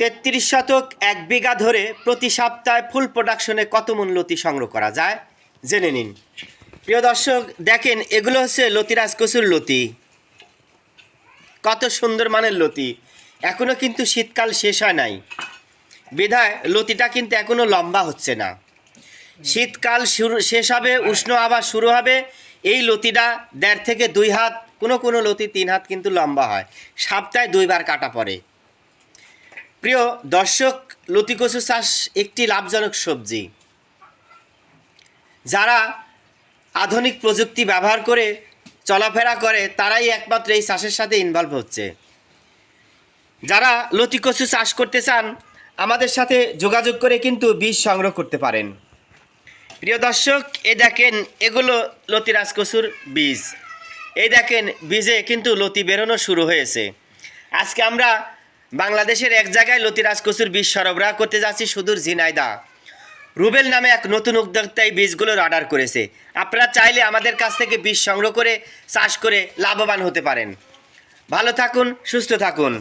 33 শতক 1 বিঘা ধরে প্রতি সপ্তাহে ফুল প্রোডাকশনে কত মন লতি সংগ্রহ করা যায় জেনে নিন। প্রিয় দর্শক দেখেন, এগুলো হচ্ছে লতিরাজ কচুর লতি। কত সুন্দর মানের লতি। এখনও কিন্তু শীতকাল শেষ হয় নাই, বিধায় লতিটা কিন্তু এখনও লম্বা হচ্ছে না। শীতকাল শেষ হবে, উষ্ণ আবার শুরু হবে, এই লতিটা 1.5 থেকে 2 হাত, কোনো লতি 3 হাত কিন্তু লম্বা হয়। সপ্তাহে 2 বার কাটা পড়ে। প্রিয় দর্শক, লতি কচু চাষ একটি লাভজনক সবজি। যারা আধুনিক প্রযুক্তি ব্যবহার করে চলাফেরা করে তারাই একমাত্র এই চাষের সাথে ইনভলভ হচ্ছে। যারা লতি কচু চাষ করতে চান আমাদের সাথে যোগাযোগ করে কিন্তু বীজ সংগ্রহ করতে পারেন। প্রিয় দর্শক, এই দেখেন এগুলো লতিরাজ কচুর বীজ। এই দেখেন বীজে কিন্তু লতি বেরোনো শুরু হয়েছে। আজকে আমরা বাংলাদেশের এক জায়গায় লতিরাজ কচুর বীজ সরবরাহ করতে যাচ্ছি, সুদূর ঝিনাইদহ। রুবেল নামে এক নতুন উদ্যোক্তা এই বীজগুলোর অর্ডার করেছে। আপনারা চাইলে আমাদের কাছ থেকে বীজ সংগ্রহ করে চাষ করে লাভবান হতে পারেন। ভালো থাকুন, সুস্থ থাকুন।